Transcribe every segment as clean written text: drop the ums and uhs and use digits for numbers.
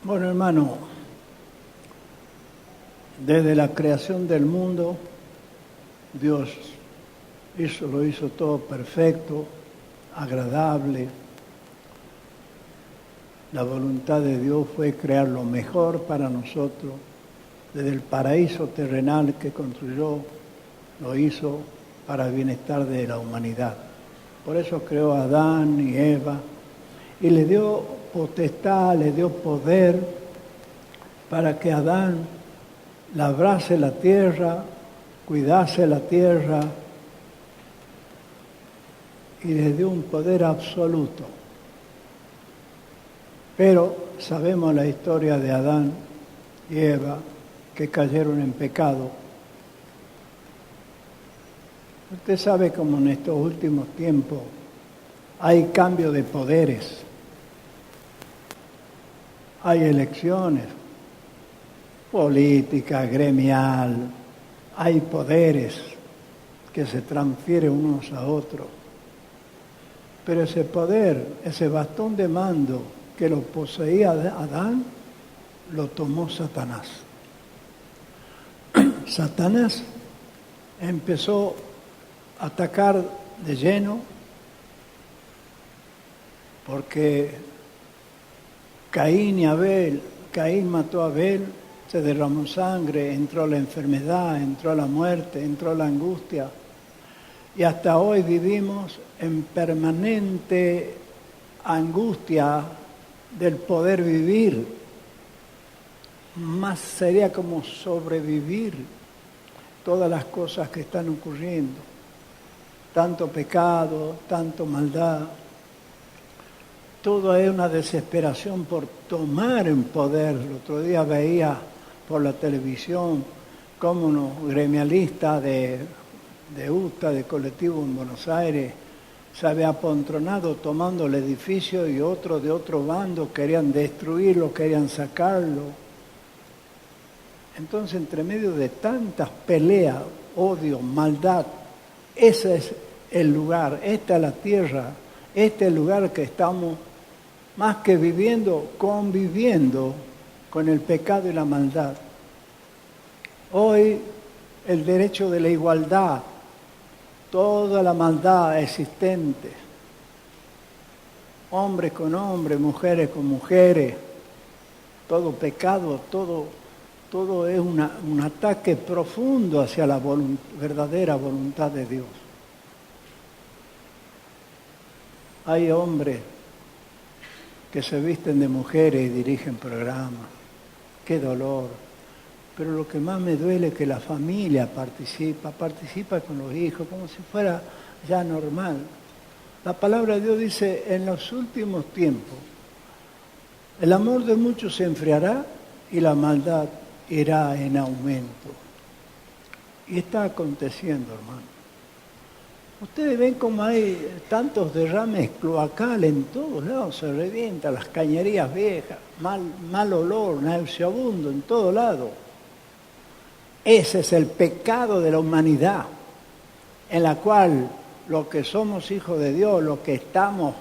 Bueno, hermano, desde la creación del mundo, Dios lo hizo todo perfecto, agradable. La voluntad de Dios fue crear lo mejor para nosotros. Desde el paraíso terrenal que construyó, lo hizo para el bienestar de la humanidad. Por eso creó a Adán y Eva y le dio potestad, le dio poder para que Adán labrase la tierra, cuidase la tierra y le dio un poder absoluto. Pero sabemos la historia de Adán y Eva que cayeron en pecado. Usted sabe cómo en estos últimos tiempos hay cambio de poderes, hay elecciones, política, gremial, hay poderes que se transfieren unos a otros. Pero ese poder, ese bastón de mando que lo poseía Adán, lo tomó Satanás. Satanás empezó a atacar de lleno porque Caín mató a Abel, se derramó sangre, entró la enfermedad, entró la muerte, entró la angustia. Y hasta hoy vivimos en permanente angustia del poder vivir. Más sería como sobrevivir todas las cosas que están ocurriendo. Tanto pecado, tanto maldad. Todo es una desesperación por tomar en poder. El otro día veía por la televisión cómo unos gremialistas de UTA, de colectivo en Buenos Aires, se había apontronado tomando el edificio y otros de otro bando querían destruirlo, querían sacarlo. Entonces, entre medio de tantas peleas, odio, maldad, ese es el lugar, esta es la tierra, este es el lugar que estamos más que viviendo, conviviendo con el pecado y la maldad. Hoy el derecho de la igualdad, toda la maldad existente, hombres con hombres, mujeres con mujeres, todo pecado, todo es un ataque profundo hacia la verdadera voluntad de Dios. Hay hombres que se visten de mujeres y dirigen programas. ¡Qué dolor! Pero lo que más me duele es que la familia participa con los hijos, como si fuera ya normal. La palabra de Dios dice, en los últimos tiempos, el amor de muchos se enfriará y la maldad irá en aumento. Y está aconteciendo, hermano. Ustedes ven cómo hay tantos derrames cloacales en todos lados, se revientan las cañerías viejas, mal olor, nauseabundo en todos lados. Ese es el pecado de la humanidad, en la cual los que somos hijos de Dios, los que estamos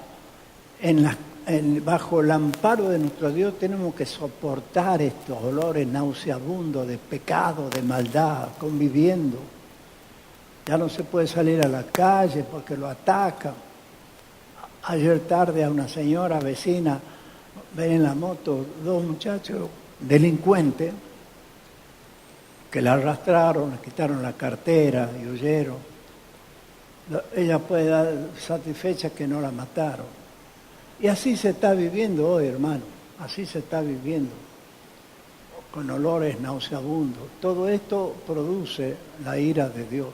bajo el amparo de nuestro Dios, tenemos que soportar estos olores nauseabundos de pecado, de maldad, conviviendo. Ya no se puede salir a la calle porque lo atacan. Ayer tarde a una señora vecina, ven en la moto dos muchachos delincuentes que la arrastraron, le quitaron la cartera y huyeron. Ella puede dar satisfecha que no la mataron. Y así se está viviendo hoy, hermano. Así se está viviendo, con olores nauseabundos. Todo esto produce la ira de Dios.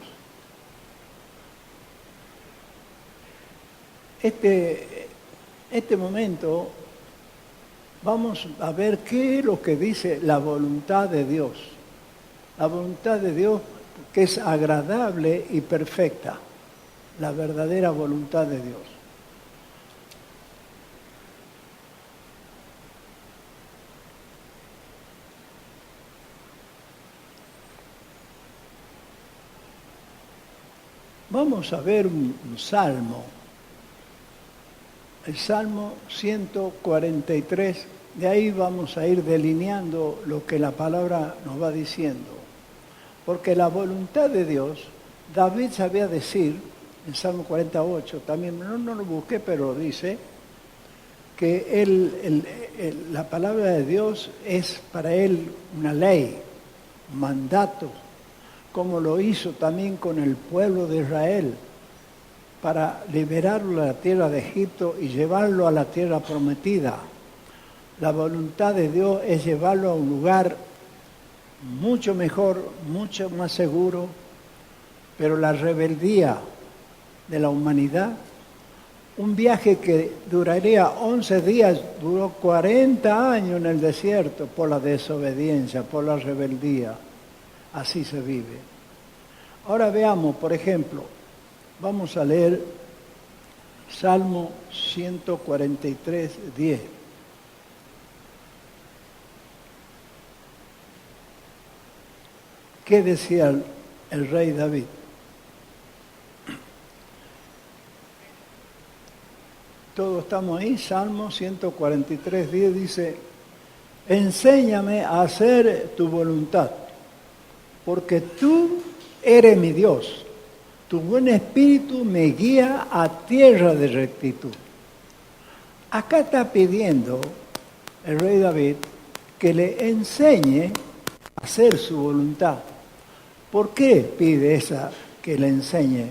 Este momento vamos a ver qué es lo que dice la voluntad de Dios. La voluntad de Dios que es agradable y perfecta. La verdadera voluntad de Dios. Vamos a ver un salmo. El Salmo 143, De ahí vamos a ir delineando lo que la palabra nos va diciendo. Porque la voluntad de Dios, David sabía decir, en Salmo 48, también no lo busqué, pero dice, que la palabra de Dios es para él una ley, un mandato, como lo hizo también con el pueblo de Israel, para liberarlo de la tierra de Egipto y llevarlo a la tierra prometida. La voluntad de Dios es llevarlo a un lugar mucho mejor, mucho más seguro, pero la rebeldía de la humanidad, un viaje que duraría 11 días, duró 40 años en el desierto por la desobediencia, por la rebeldía. Así se vive. Ahora veamos, por ejemplo, vamos a leer Salmo 143, 10. ¿Qué decía el rey David? Todos estamos ahí, Salmo 143, 10 dice, enséñame a hacer tu voluntad, porque tú eres mi Dios. Tu buen espíritu me guía a tierra de rectitud. Acá está pidiendo el rey David que le enseñe a hacer su voluntad. ¿Por qué pide esa que le enseñe?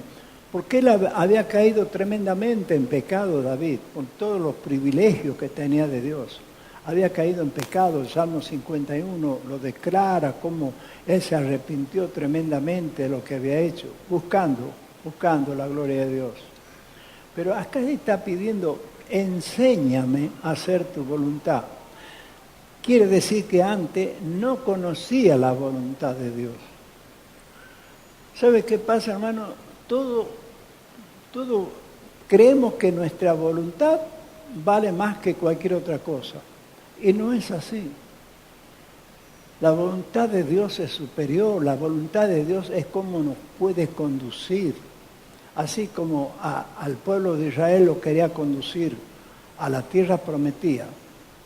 Porque él había caído tremendamente en pecado, David, con todos los privilegios que tenía de Dios. Había caído en pecado, el Salmo 51 lo declara, como él se arrepintió tremendamente de lo que había hecho, buscando la gloria de Dios. Pero acá él está pidiendo, enséñame a hacer tu voluntad. Quiere decir que antes no conocía la voluntad de Dios. ¿Sabe qué pasa, hermano? Todo creemos que nuestra voluntad vale más que cualquier otra cosa. Y no es así. La voluntad de Dios es superior, la voluntad de Dios es cómo nos puede conducir. Así como al pueblo de Israel lo quería conducir a la tierra prometida,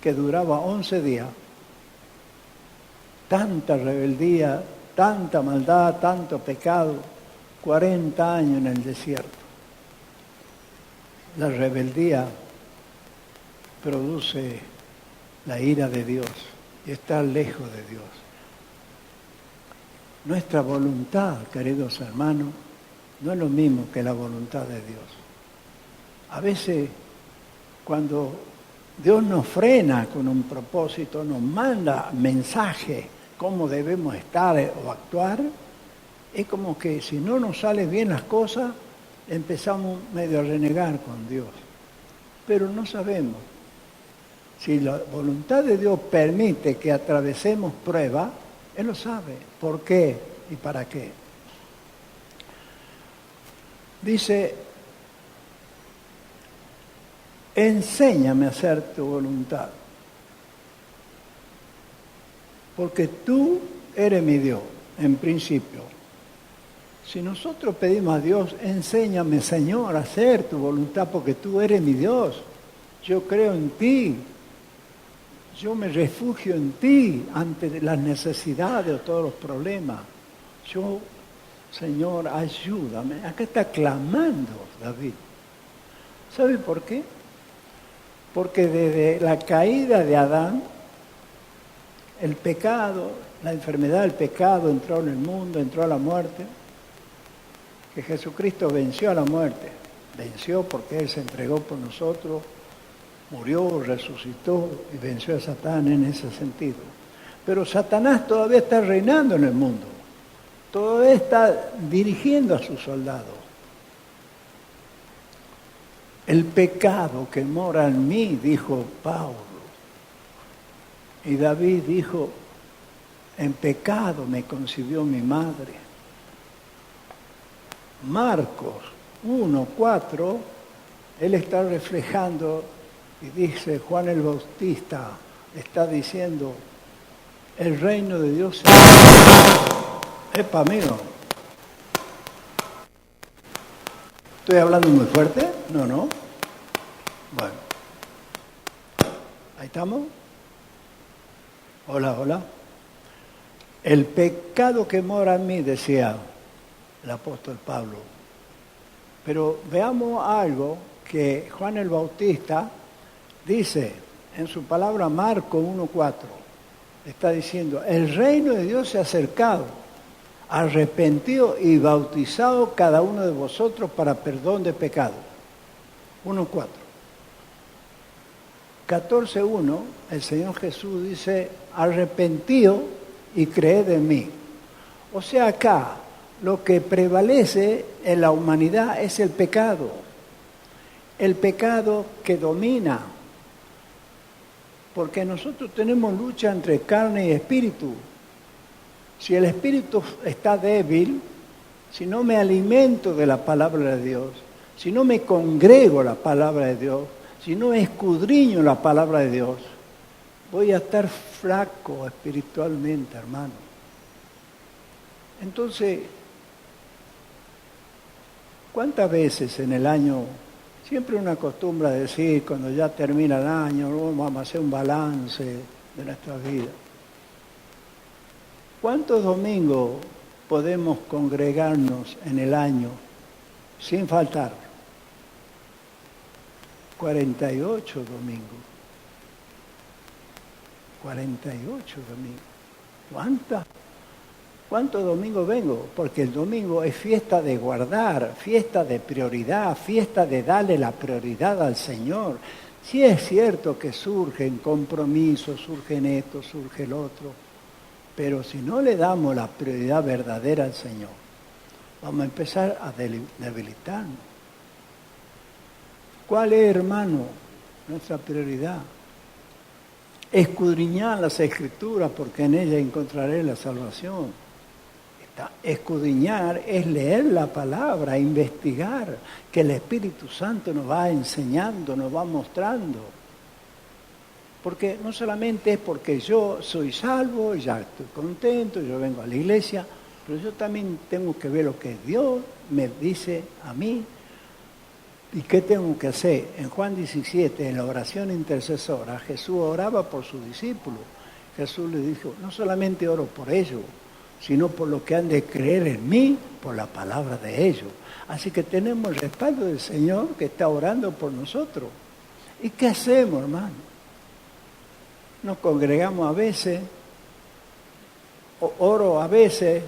que duraba 11 días. Tanta rebeldía, tanta maldad, tanto pecado, 40 años en el desierto. La rebeldía produce la ira de Dios y estar lejos de Dios. Nuestra voluntad, queridos hermanos, no es lo mismo que la voluntad de Dios. A veces, cuando Dios nos frena con un propósito, nos manda mensajes cómo debemos estar o actuar, es como que si no nos salen bien las cosas, empezamos medio a renegar con Dios. Pero no sabemos. Si la voluntad de Dios permite que atravesemos pruebas, Él lo sabe. ¿Por qué y para qué? Dice, enséñame a hacer tu voluntad, porque tú eres mi Dios, en principio. Si nosotros pedimos a Dios, enséñame, Señor, a hacer tu voluntad, porque tú eres mi Dios. Yo creo en ti. Yo me refugio en ti ante las necesidades o todos los problemas. Yo, Señor, ayúdame. Acá está clamando David. ¿Sabe por qué? Porque desde la caída de Adán, el pecado, la enfermedad del pecado entró en el mundo, entró a la muerte, que Jesucristo venció a la muerte. Venció porque Él se entregó por nosotros, murió, resucitó y venció a Satán en ese sentido. Pero Satanás todavía está reinando en el mundo. Todavía está dirigiendo a sus soldados. El pecado que mora en mí, dijo Pablo. Y David dijo, en pecado me concibió mi madre. Marcos 1:4, él está reflejando y dice, Juan el Bautista está diciendo, el reino de Dios es para mí. ¿Estoy hablando muy fuerte? No. Bueno. ¿Ahí estamos? Hola, hola. El pecado que mora en mí, decía el apóstol Pablo. Pero veamos algo que Juan el Bautista dice en su palabra Marcos 1:4. Está diciendo, el reino de Dios se ha acercado, arrepentido y bautizado cada uno de vosotros para perdón de pecado. 1:4. 14:1, el Señor Jesús dice, arrepentido y creed en mí. O sea, acá lo que prevalece en la humanidad es el pecado que domina, porque nosotros tenemos lucha entre carne y espíritu. Si el espíritu está débil, si no me alimento de la palabra de Dios, si no me congrego la palabra de Dios, si no escudriño la palabra de Dios, voy a estar flaco espiritualmente, hermano. Entonces, ¿cuántas veces en el año, siempre una costumbre decir, cuando ya termina el año, vamos a hacer un balance de nuestra vida? ¿Cuántos domingos podemos congregarnos en el año sin faltar? 48 domingos. 48 domingos. ¿Cuántos domingos vengo? Porque el domingo es fiesta de guardar, fiesta de prioridad, fiesta de darle la prioridad al Señor. Sí es cierto que surgen compromisos, surgen esto, surge el otro, pero si no le damos la prioridad verdadera al Señor, vamos a empezar a debilitarnos. ¿Cuál es, hermano, nuestra prioridad? Escudriñar las Escrituras, porque en ellas encontraré la salvación. Escudriñar es leer la palabra, investigar, que el Espíritu Santo nos va enseñando, nos va mostrando. Porque no solamente es porque yo soy salvo, ya estoy contento, yo vengo a la iglesia, pero yo también tengo que ver lo que Dios me dice a mí. ¿Y qué tengo que hacer? En Juan 17, en la oración intercesora, Jesús oraba por sus discípulos. Jesús le dijo, no solamente oro por ellos, sino por lo que han de creer en mí, por la palabra de ellos. Así que tenemos el respaldo del Señor que está orando por nosotros. ¿Y qué hacemos, hermano? Nos congregamos a veces, oro a veces.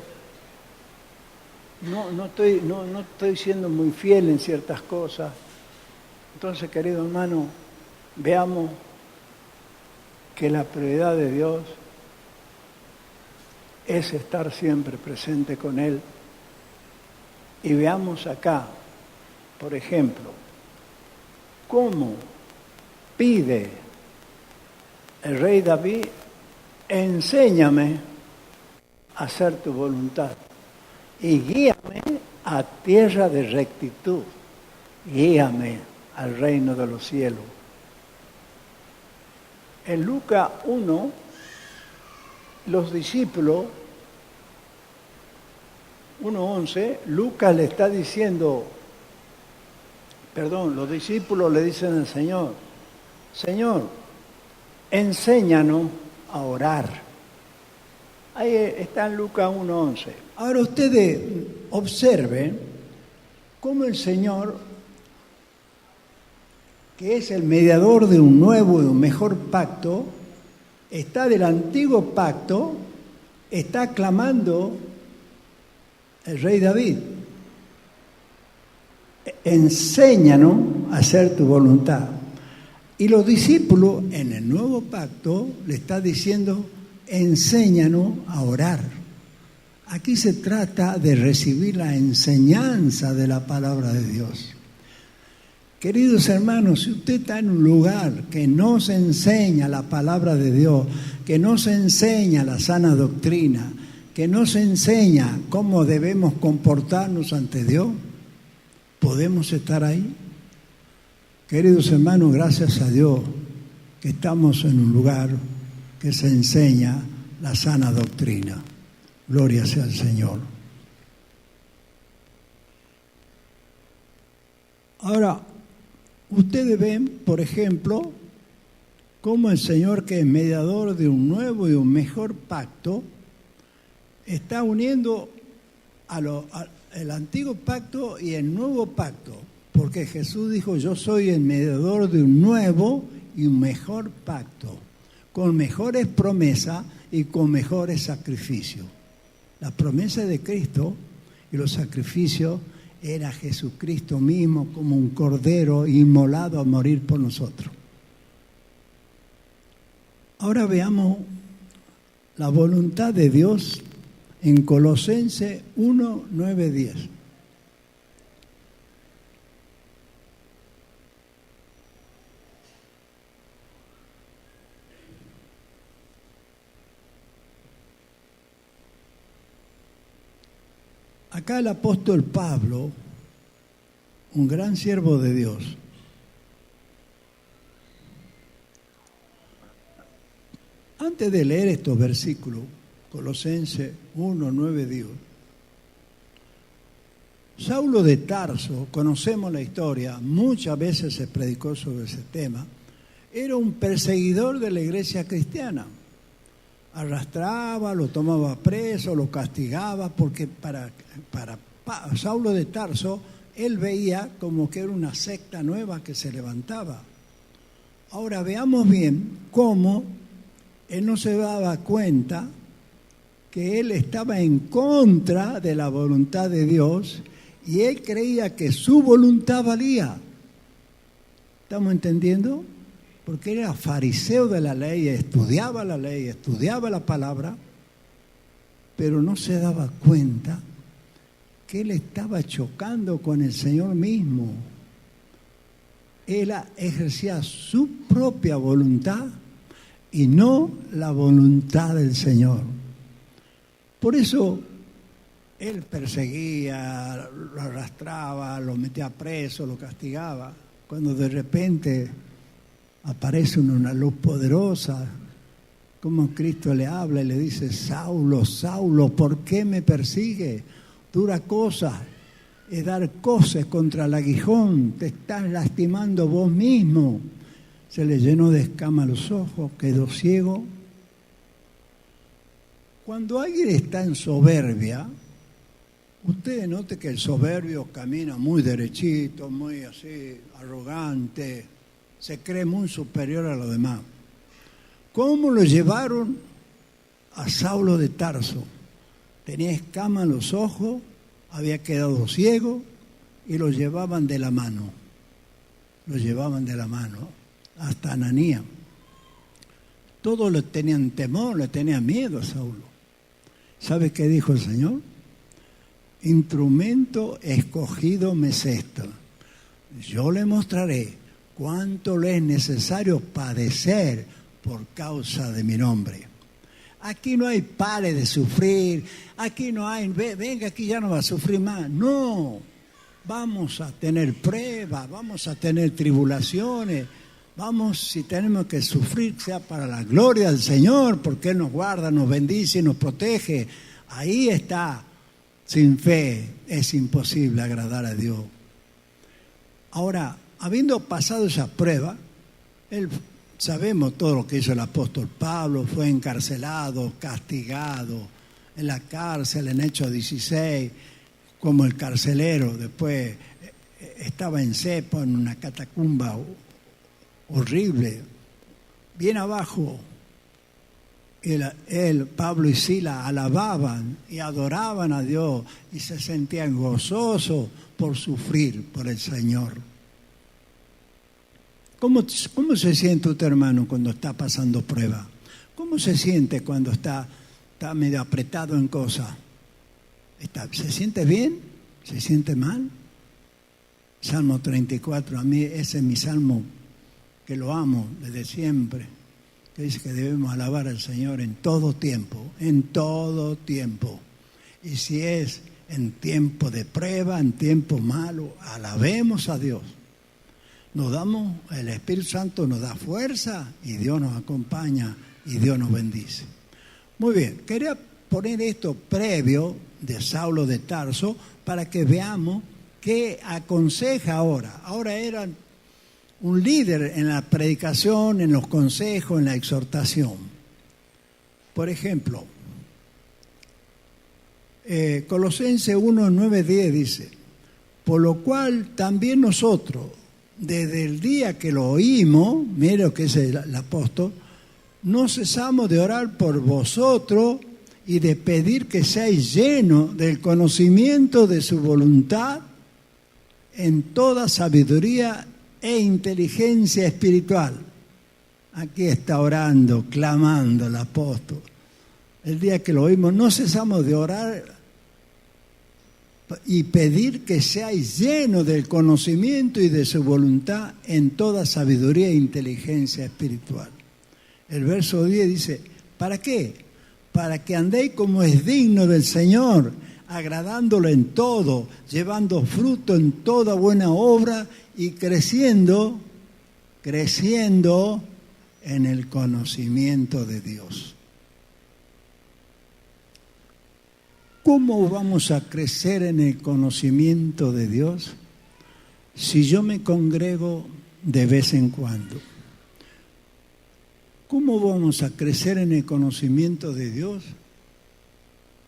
No estoy siendo muy fiel en ciertas cosas. Entonces, querido hermano, veamos que la prioridad de Dios es estar siempre presente con Él. Y veamos acá, por ejemplo, cómo pide el rey David, enséñame a hacer tu voluntad. Y guíame a tierra de rectitud, guíame al reino de los cielos. En Lucas 1, los discípulos, 1:11, Lucas le está diciendo, los discípulos le dicen al Señor, Señor, enséñanos a orar. Ahí está en Lucas 1:11. Ahora ustedes observen cómo el Señor, que es el mediador de un nuevo y un mejor pacto, está del antiguo pacto, está clamando el rey David. Enséñanos a hacer tu voluntad. Y los discípulos en el nuevo pacto le están diciendo, enséñanos a orar. Aquí se trata de recibir la enseñanza de la palabra de Dios. Queridos hermanos, si usted está en un lugar que no se enseña la palabra de Dios, que no se enseña la sana doctrina, que no se enseña cómo debemos comportarnos ante Dios, ¿podemos estar ahí? Queridos hermanos, gracias a Dios que estamos en un lugar que se enseña la sana doctrina. Gloria sea al Señor. Ahora, ustedes ven, por ejemplo, cómo el Señor, que es mediador de un nuevo y un mejor pacto, está uniendo el antiguo pacto y el nuevo pacto. Porque Jesús dijo, yo soy el mediador de un nuevo y un mejor pacto, con mejores promesas y con mejores sacrificios. La promesa de Cristo y los sacrificios era Jesucristo mismo como un cordero inmolado a morir por nosotros. Ahora veamos la voluntad de Dios en Colosenses 1, 9, 10. Acá el apóstol Pablo, un gran siervo de Dios, antes de leer estos versículos, Colosenses 1, 9, 10, Saulo de Tarso, conocemos la historia, muchas veces se predicó sobre ese tema, era un perseguidor de la iglesia cristiana. Arrastraba, lo tomaba preso, lo castigaba, porque para Saulo de Tarso, él veía como que era una secta nueva que se levantaba. Ahora veamos bien cómo él no se daba cuenta que él estaba en contra de la voluntad de Dios y él creía que su voluntad valía. ¿Estamos entendiendo? Porque era fariseo de la ley, estudiaba la palabra, pero no se daba cuenta que él estaba chocando con el Señor mismo. Él ejercía su propia voluntad y no la voluntad del Señor. Por eso él perseguía, lo arrastraba, lo metía preso, lo castigaba. Cuando de repente aparece una luz poderosa, como Cristo le habla y le dice, Saulo, Saulo, ¿por qué me persigue? Dura cosa es dar coces contra el aguijón, te estás lastimando vos mismo. Se le llenó de escamas los ojos, quedó ciego. Cuando alguien está en soberbia, ustedes noten que el soberbio camina muy derechito, muy así, arrogante, se cree muy superior a los demás. ¿Cómo lo llevaron a Saulo de Tarso? Tenía escamas en los ojos, había quedado ciego y lo llevaban de la mano. Lo llevaban de la mano hasta Ananías. Todos le tenían temor, le tenían miedo a Saulo. ¿Sabe qué dijo el Señor? Instrumento escogido me es esto. Yo le mostraré cuánto le es necesario padecer por causa de mi nombre. Aquí no hay pare de sufrir, aquí no hay, venga, aquí ya no va a sufrir más. No, vamos a tener pruebas, vamos a tener tribulaciones, vamos, si tenemos que sufrir, sea para la gloria del Señor, porque Él nos guarda, nos bendice y nos protege. Ahí está. Sin fe es imposible agradar a Dios. Ahora, habiendo pasado esa prueba, sabemos todo lo que hizo el apóstol Pablo, fue encarcelado, castigado, en la cárcel en Hechos 16, como el carcelero, después estaba en cepo, en una catacumba horrible, bien abajo. Pablo y Silas alababan y adoraban a Dios y se sentían gozosos por sufrir por el Señor. ¿Cómo se siente usted, hermano, cuando está pasando prueba? ¿Cómo se siente cuando está medio apretado en cosas? ¿Se siente bien? ¿Se siente mal? Salmo 34, a mí ese es mi salmo que lo amo desde siempre, que dice que debemos alabar al Señor en todo tiempo, y si es en tiempo de prueba, en tiempo malo, alabemos a Dios. El Espíritu Santo nos da fuerza y Dios nos acompaña y Dios nos bendice. Muy bien, quería poner esto previo de Saulo de Tarso para que veamos qué aconseja ahora. Ahora eran un líder en la predicación, en los consejos, en la exhortación. Por ejemplo, Colosenses 1, 9, 10 dice: por lo cual también nosotros, desde el día que lo oímos, mire lo que es el apóstol, no cesamos de orar por vosotros y de pedir que seáis llenos del conocimiento de su voluntad en toda sabiduría e inteligencia espiritual. Aquí está orando, clamando el apóstol. El día que lo oímos, no cesamos de orar y pedir que seáis llenos del conocimiento y de su voluntad en toda sabiduría e inteligencia espiritual. El verso 10 dice: ¿para qué? Para que andéis como es digno del Señor, agradándolo en todo, llevando fruto en toda buena obra y creciendo en el conocimiento de Dios. ¿Cómo vamos a crecer en el conocimiento de Dios? Si yo me congrego de vez en cuando. ¿Cómo vamos a crecer en el conocimiento de Dios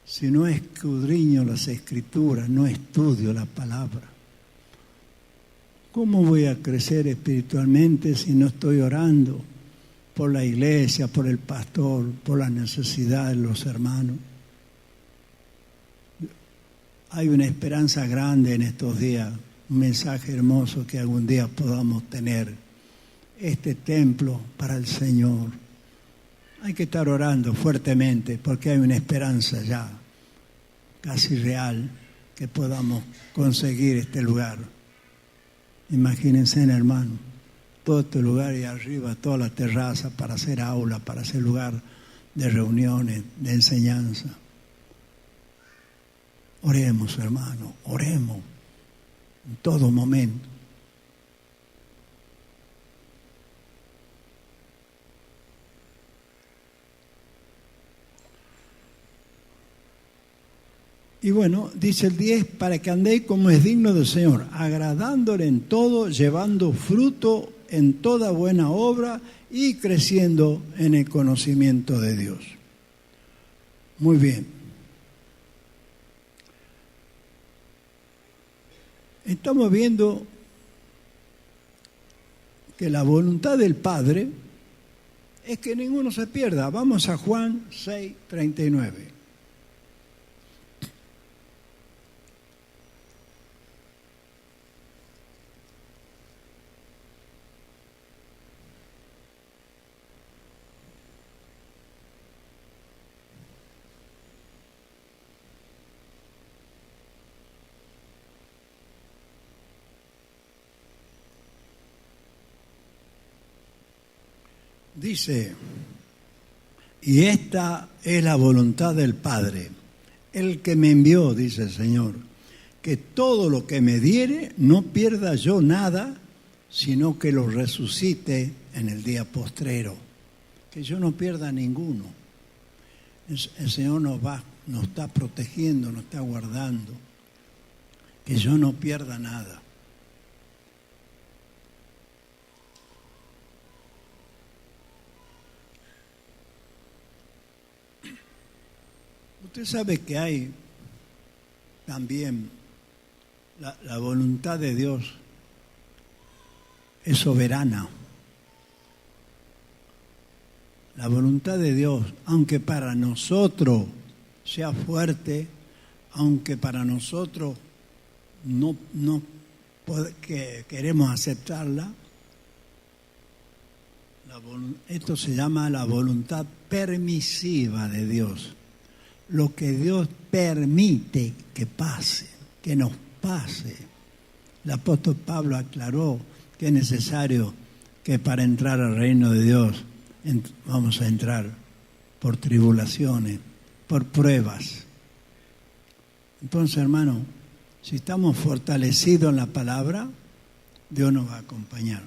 si no escudriño las Escrituras, no estudio la palabra? ¿Cómo voy a crecer espiritualmente si no estoy orando por la iglesia, por el pastor, por la necesidad de los hermanos? Hay una esperanza grande en estos días, un mensaje hermoso que algún día podamos tener este templo para el Señor. Hay que estar orando fuertemente porque hay una esperanza ya casi real que podamos conseguir este lugar. Imagínense, hermano, todo este lugar y arriba toda la terraza para hacer aula, para hacer lugar de reuniones, de enseñanza. Oremos, hermano, oremos en todo momento. Y bueno, dice el 10, para que andéis como es digno del Señor, agradándole en todo, llevando fruto en toda buena obra y creciendo en el conocimiento de Dios. Muy bien. Estamos viendo que la voluntad del Padre es que ninguno se pierda. Vamos a Juan 6, 39. Dice, y esta es la voluntad del Padre, el que me envió, dice el Señor, que todo lo que me diere no pierda yo nada, sino que lo resucite en el día postrero, que yo no pierda ninguno. El Señor nos está protegiendo, nos está guardando, que yo no pierda nada. Usted sabe que hay también la voluntad de Dios es soberana. La voluntad de Dios, aunque para nosotros sea fuerte, aunque para nosotros no queremos aceptarla, esto se llama la voluntad permisiva de Dios. Lo que Dios permite que pase, que nos pase. El apóstol Pablo aclaró que es necesario que para entrar al reino de Dios vamos a entrar por tribulaciones, por pruebas. Entonces, hermano, si estamos fortalecidos en la palabra, Dios nos va a acompañar.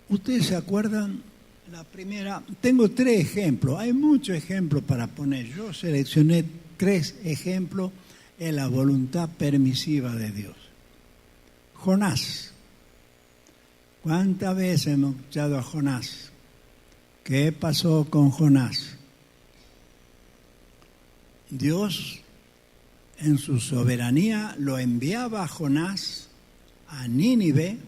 ¿Ustedes se acuerdan? La primera, tengo 3 ejemplos, hay muchos ejemplos para poner. Yo seleccioné 3 ejemplos en la voluntad permisiva de Dios. Jonás, ¿Cuántas veces hemos escuchado a Jonás? ¿Qué pasó con Jonás? Dios, en su soberanía, lo enviaba a Jonás a Nínive,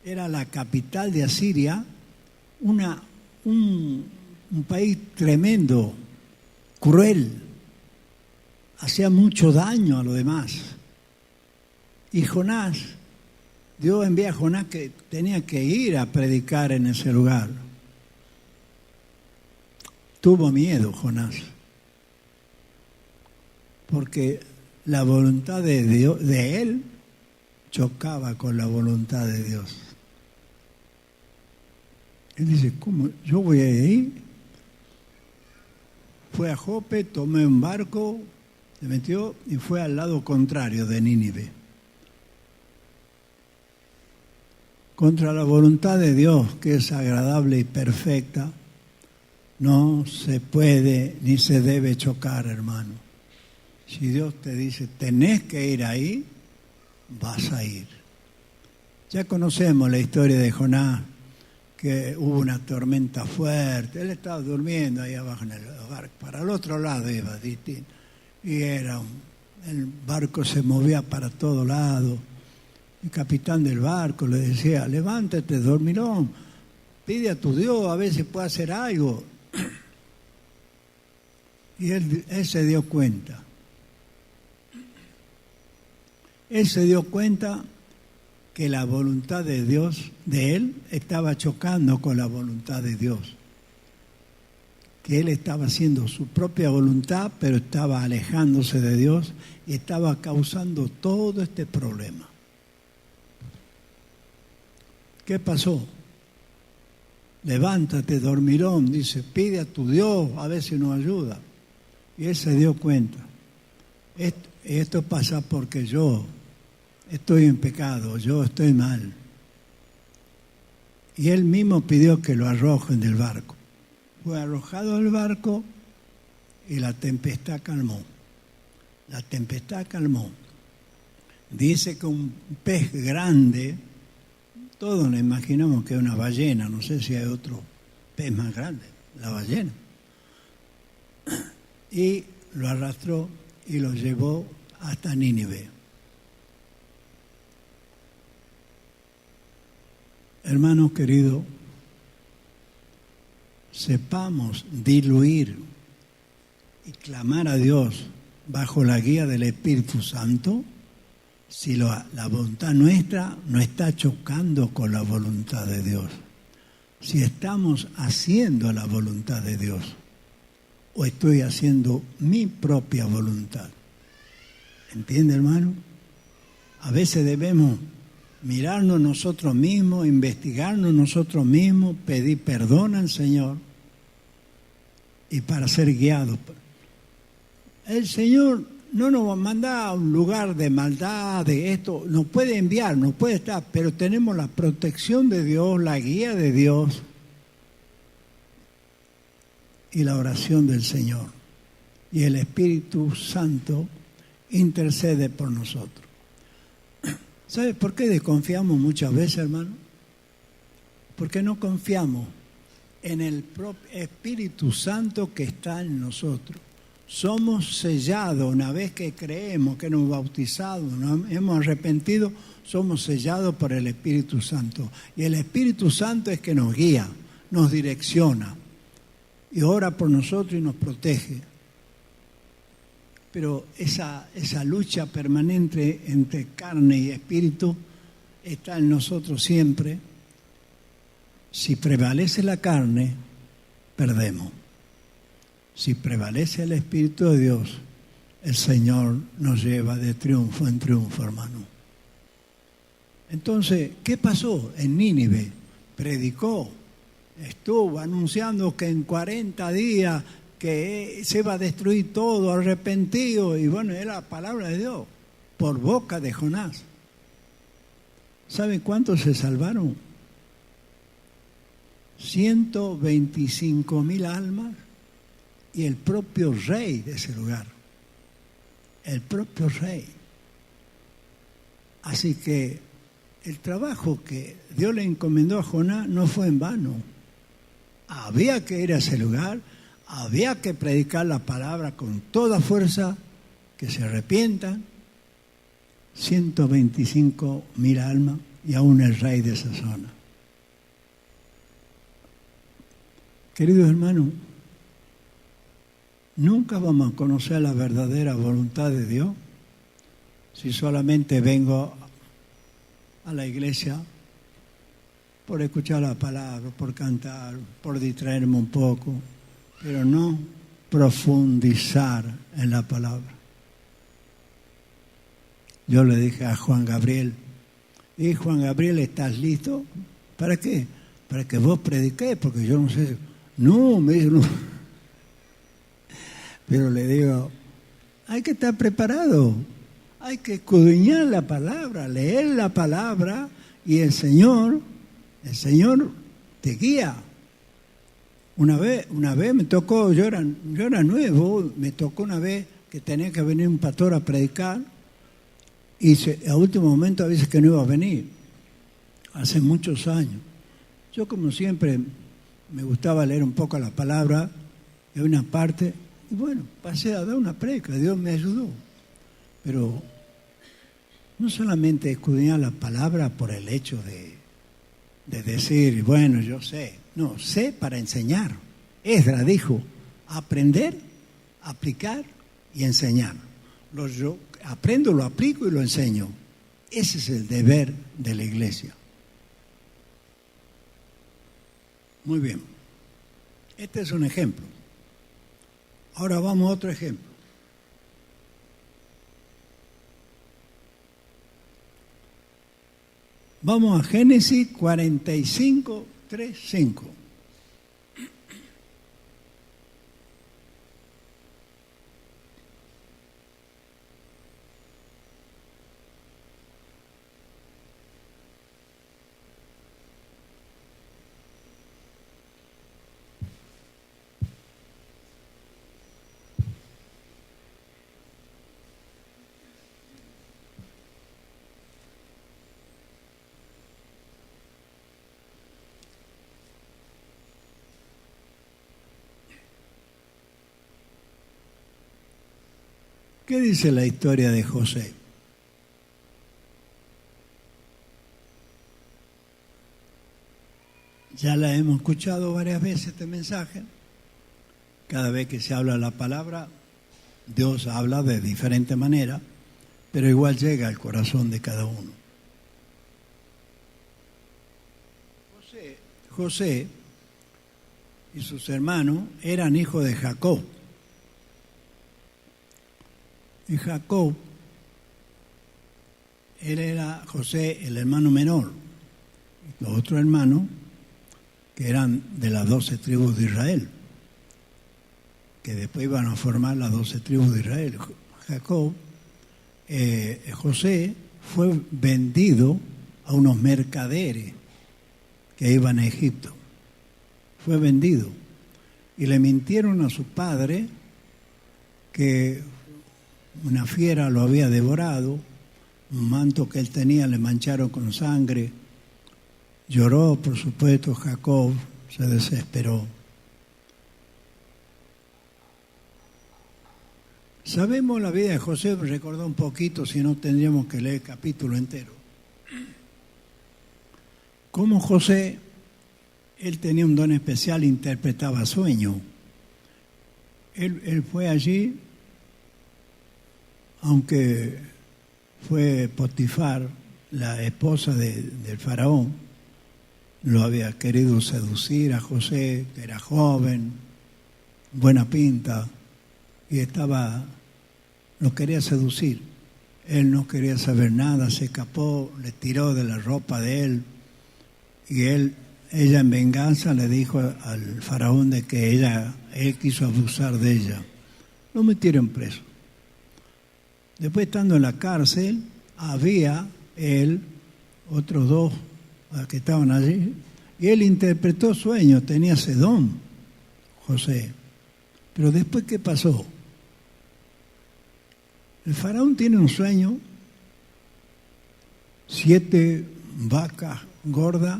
era la capital de Asiria, un país tremendo, cruel, hacía mucho daño a los demás. Y Jonás, Dios envía a Jonás que tenía que ir a predicar en ese lugar. Tuvo miedo Jonás, porque la voluntad de Dios, de él, chocaba con la voluntad de Dios. Él dice, ¿cómo? ¿Yo voy a ir? Fue a Jope, tomé un barco, se metió y fue al lado contrario de Nínive. Contra la voluntad de Dios, que es agradable y perfecta, no se puede ni se debe chocar, hermano. Si Dios te dice, tenés que ir ahí, vas a ir. Ya conocemos la historia de Jonás, que hubo una tormenta fuerte. Él estaba durmiendo ahí abajo en el barco. Para el otro lado iba, distinto. Y el barco se movía para todo lado. El capitán del barco le decía, levántate, dormilón, pide a tu Dios a ver si puede hacer algo. Y él se dio cuenta. Él se dio cuenta que la voluntad de Dios, de él, estaba chocando con la voluntad de Dios. Que él estaba haciendo su propia voluntad, pero estaba alejándose de Dios y estaba causando todo este problema. ¿Qué pasó? Levántate, dormirón, dice, pide a tu Dios a ver si nos ayuda. Y él se dio cuenta. Esto pasa porque yo estoy en pecado, yo estoy mal. Y él mismo pidió que lo arrojen del barco. Fue arrojado del barco y la tempestad calmó. La tempestad calmó. Dice que un pez grande, todos nos imaginamos que es una ballena, no sé si hay otro pez más grande, la ballena. Y lo arrastró y lo llevó hasta Nínive. Hermanos queridos, sepamos diluir y clamar a Dios bajo la guía del Espíritu Santo si la voluntad nuestra no está chocando con la voluntad de Dios. Si estamos haciendo la voluntad de Dios o estoy haciendo mi propia voluntad. ¿Entiende, hermano? A veces debemos mirarnos nosotros mismos, investigarnos nosotros mismos, pedir perdón al Señor y para ser guiados. El Señor no nos manda a un lugar de maldad, de esto, nos puede enviar, nos puede estar, pero tenemos la protección de Dios, la guía de Dios y la oración del Señor. Y el Espíritu Santo intercede por nosotros. ¿Sabe por qué desconfiamos muchas veces, hermano? Porque no confiamos en el propio Espíritu Santo que está en nosotros. Somos sellados una vez que creemos, que nos hemos bautizado, nos hemos arrepentido, somos sellados por el Espíritu Santo. Y el Espíritu Santo es que nos guía, nos direcciona y ora por nosotros y nos protege. Pero esa lucha permanente entre carne y espíritu está en nosotros siempre. Si prevalece la carne, perdemos. Si prevalece el Espíritu de Dios, el Señor nos lleva de triunfo en triunfo, hermano. Entonces, ¿qué pasó en Nínive? Predicó, estuvo anunciando que en 40 días que se va a destruir todo, arrepentido, y bueno, era la palabra de Dios, por boca de Jonás. ¿Saben cuántos se salvaron? 125,000 almas y el propio rey de ese lugar. El propio rey. Así que el trabajo que Dios le encomendó a Jonás no fue en vano. Había que ir a ese lugar, había que predicar la palabra con toda fuerza, que se arrepientan. 125.000 almas y aún el rey de esa zona. Queridos hermanos, nunca vamos a conocer la verdadera voluntad de Dios si solamente vengo a la iglesia por escuchar la palabra, por cantar, por distraerme un poco, pero no profundizar en la palabra. Yo le dije a Juan Gabriel, ¿y Juan Gabriel, estás listo? ¿Para qué? Para que vos prediqués, porque yo no sé. No, me dijo, no. Pero le digo, hay que estar preparado, hay que escudriñar la palabra, leer la palabra, y el Señor te guía. Una vez me tocó, yo era nuevo, me tocó una vez que tenía que venir un pastor a predicar, y a último momento a veces que no iba a venir, hace muchos años. Yo, como siempre, me gustaba leer un poco la palabra, de una parte, y bueno, pasé a dar una predica, Dios me ayudó. Pero no solamente escudriñar la palabra por el hecho de decir, bueno, yo sé. No, sé para enseñar. Esdras dijo, aprender, aplicar y enseñar. Yo aprendo, lo aplico y lo enseño. Ese es el deber de la iglesia. Muy bien. Este es un ejemplo. Ahora vamos a otro ejemplo. Vamos a Génesis 45, 3, 5. ¿Qué dice la historia de José? Ya la hemos escuchado varias veces este mensaje. Cada vez que se habla la palabra, Dios habla de diferente manera, pero igual llega al corazón de cada uno. José y sus hermanos eran hijos de Jacob. Y Jacob, él era José, el hermano menor. Y los otros hermanos, que eran de las 12 tribus de Israel, que después iban a formar las 12 tribus de Israel. José fue vendido a unos mercaderes que iban a Egipto. Fue vendido. Y le mintieron a su padre que una fiera lo había devorado, un manto que él tenía le mancharon con sangre. Lloró, por supuesto, Jacob, se desesperó. Sabemos la vida de José, recordó un poquito, si no tendríamos que leer el capítulo entero. Como José, él tenía un don especial, interpretaba sueños. Él fue allí, aunque fue Potifar, la esposa del faraón, lo había querido seducir a José, que era joven, buena pinta, y lo quería seducir. Él no quería saber nada, se escapó, le tiró de la ropa de él, y ella en venganza le dijo al faraón de que él quiso abusar de ella. Lo metieron preso. Después, estando en la cárcel, había él, otros dos que estaban allí, y él interpretó sueños, tenía ese don, José. Pero después, ¿qué pasó? El faraón tiene un sueño, 7 vacas gordas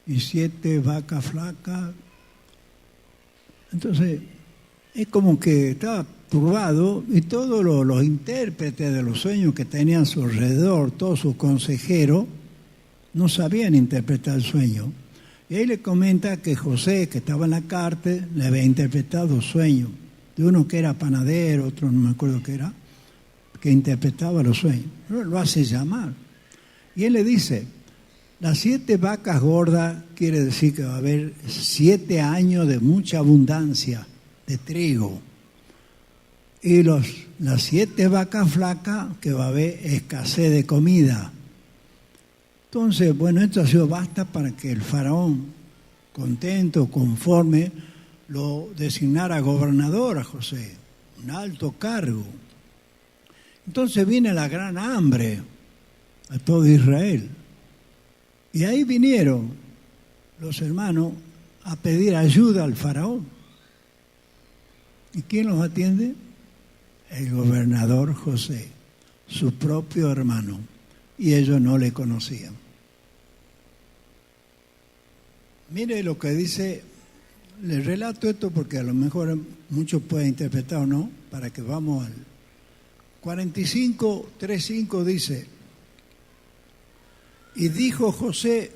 y 7 vacas flacas. Entonces, es como que estaba turbado y todos los intérpretes de los sueños que tenían a su alrededor, todos sus consejeros, no sabían interpretar el sueño. Y ahí le comenta que José, que estaba en la cárcel, le había interpretado sueños. De uno que era panadero, otro no me acuerdo qué era, que interpretaba los sueños. Lo hace llamar. Y él le dice, las 7 vacas gordas quiere decir que va a haber 7 años de mucha abundancia de trigo. Y las 7 vacas flacas que va a haber escasez de comida. Entonces, bueno, esto ha sido basta para que el faraón, contento, conforme, lo designara gobernador a José, un alto cargo. Entonces viene la gran hambre a todo Israel. Y ahí vinieron los hermanos a pedir ayuda al faraón. ¿Y quién los atiende? El gobernador José, su propio hermano. Y ellos no le conocían. Mire lo que dice, les relato esto porque a lo mejor muchos pueden interpretar o no, para que vamos al 45, 3:5 dice, y dijo José,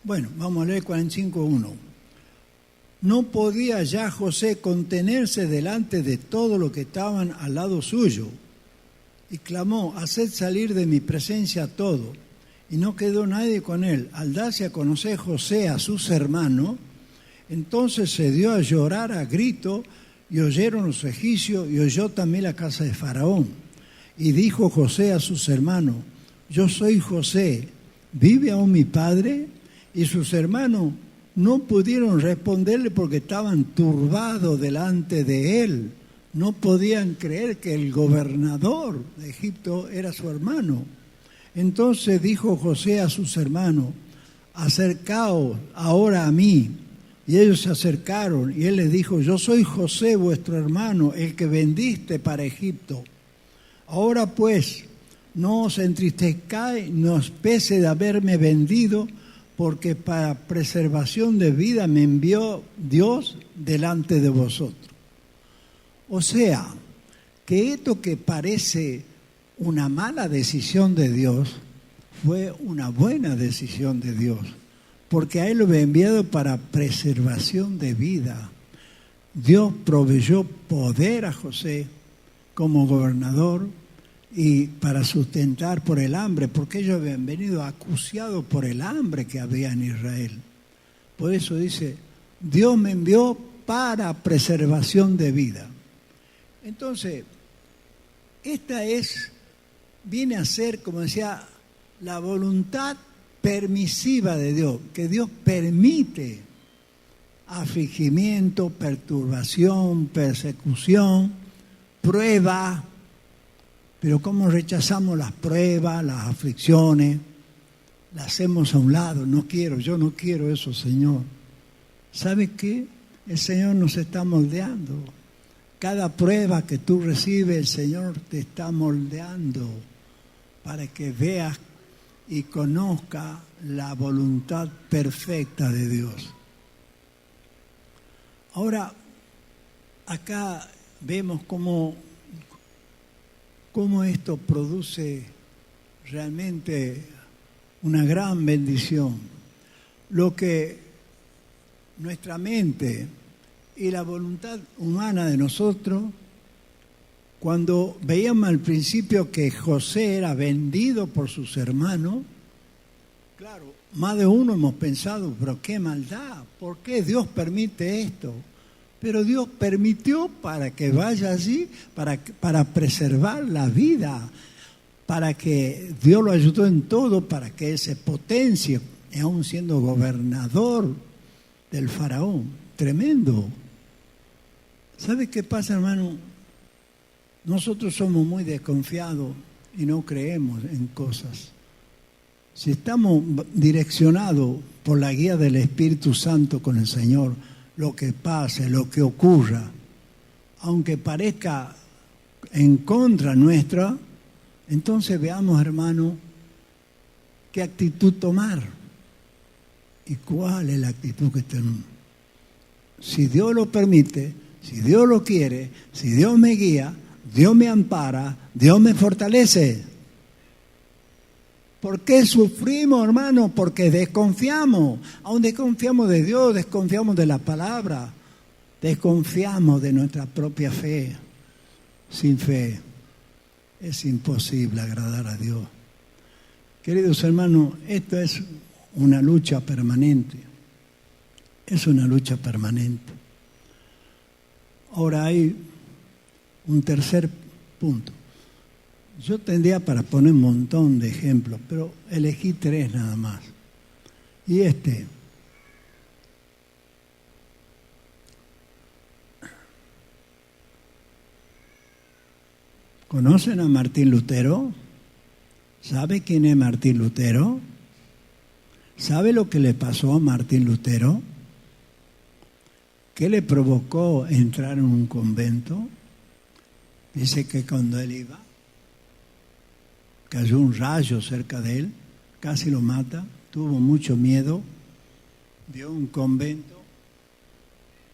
bueno, vamos a leer 45:1. No podía ya José contenerse delante de todo lo que estaban al lado suyo, y clamó, haced salir de mi presencia a todo. Y no quedó nadie con él. Al darse a conocer José a sus hermanos, entonces se dio a llorar a grito, y oyeron los egipcios, y oyó también la casa de Faraón. Y dijo José a sus hermanos, yo soy José, ¿vive aún mi padre? Y sus hermanos no pudieron responderle porque estaban turbados delante de él. No podían creer que el gobernador de Egipto era su hermano. Entonces dijo José a sus hermanos, acercaos ahora a mí. Y ellos se acercaron y él les dijo, yo soy José vuestro hermano, el que vendiste para Egipto. Ahora pues, no os entristezcáis, no os pese de haberme vendido, porque para preservación de vida me envió Dios delante de vosotros. O sea, que esto que parece una mala decisión de Dios, fue una buena decisión de Dios, porque a él lo había enviado para preservación de vida. Dios proveyó poder a José como gobernador y para sustentar por el hambre, porque ellos habían venido acuciados por el hambre que había en Israel. Por eso dice, Dios me envió para preservación de vida. Entonces, esta viene a ser, como decía, la voluntad permisiva de Dios, que Dios permite afligimiento, perturbación, persecución, prueba. Pero cómo rechazamos las pruebas, las aflicciones, las hacemos a un lado. Yo no quiero eso, Señor. ¿Sabe qué? El Señor nos está moldeando. Cada prueba que tú recibes, el Señor te está moldeando para que veas y conozcas la voluntad perfecta de Dios. Ahora, acá vemos cómo esto produce realmente una gran bendición. Lo que nuestra mente y la voluntad humana de nosotros, cuando veíamos al principio que José era vendido por sus hermanos, claro, más de uno hemos pensado, pero qué maldad, ¿por qué Dios permite esto? Pero Dios permitió para que vaya allí, para preservar la vida, para que Dios lo ayudó en todo, para que él se potencie, y aún siendo gobernador del faraón. Tremendo. ¿Sabe qué pasa, hermano? Nosotros somos muy desconfiados y no creemos en cosas. Si estamos direccionados por la guía del Espíritu Santo con el Señor, lo que pase, lo que ocurra, aunque parezca en contra nuestra, Entonces veamos, hermano, qué actitud tomar y cuál es la actitud que tenemos. Si Dios lo permite, si Dios lo quiere, si Dios me guía, Dios me ampara, Dios me fortalece. ¿Por qué sufrimos, hermano? Porque desconfiamos. Aún desconfiamos de Dios, desconfiamos de la palabra, desconfiamos de nuestra propia fe. Sin fe es imposible agradar a Dios. Queridos hermanos, esto es una lucha permanente. Es una lucha permanente. Ahora hay un tercer punto. Yo tendría para poner un montón de ejemplos, pero elegí 3 nada más. Y ¿conocen a Martín Lutero? ¿Sabe quién es Martín Lutero? ¿Sabe lo que le pasó a Martín Lutero? ¿Qué le provocó entrar en un convento? Dice que cuando él iba, cayó un rayo cerca de él, casi lo mata, tuvo mucho miedo, vio un convento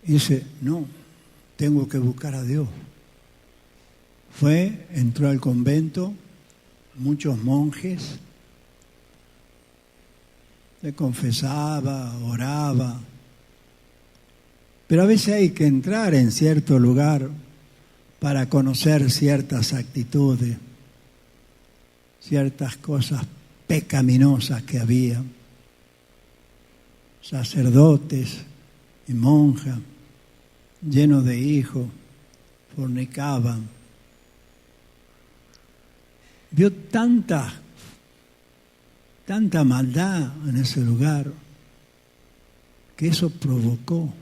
y dice, no, tengo que buscar a Dios. Fue, entró al convento, muchos monjes, le confesaba, oraba, pero a veces hay que entrar en cierto lugar para conocer ciertas actitudes, ciertas cosas pecaminosas que había. Sacerdotes y monjas, llenos de hijos, fornicaban. Vio tanta maldad en ese lugar que eso provocó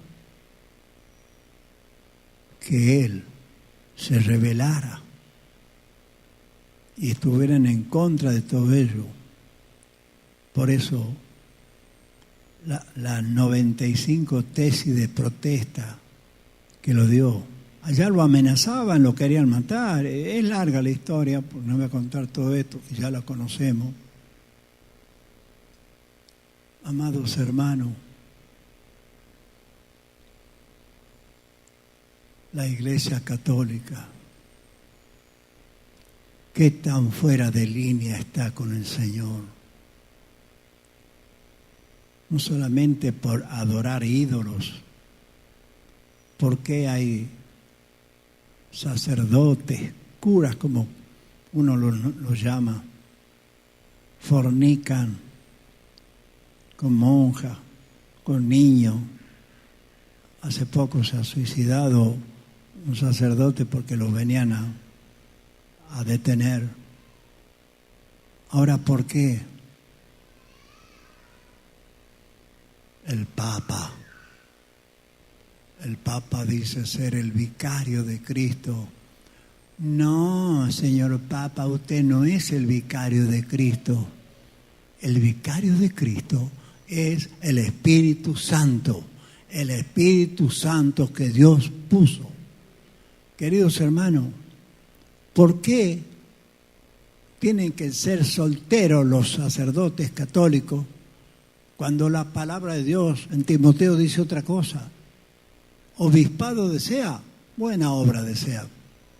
que él se rebelara y estuvieran en contra de todo ello. Por eso la 95 tesis de protesta que lo dio, allá lo amenazaban, lo querían matar. Es larga la historia, porque no voy a contar todo esto, que ya la conocemos. Amados hermanos, la Iglesia Católica, qué tan fuera de línea está con el Señor. No solamente por adorar ídolos, porque hay sacerdotes, curas como uno los llama, fornican con monjas, con niños. Hace poco se ha suicidado un sacerdote porque lo venían a detener. Ahora, ¿por qué? El Papa dice ser el vicario de Cristo. No, señor Papa, usted no es el vicario de Cristo. El vicario de Cristo es el Espíritu Santo. El Espíritu Santo que Dios puso. Queridos hermanos, ¿por qué tienen que ser solteros los sacerdotes católicos cuando la palabra de Dios en Timoteo dice otra cosa? Obispado desea, buena obra desea,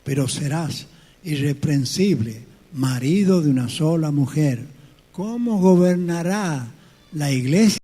pero serás irreprensible, marido de una sola mujer. ¿Cómo gobernará la iglesia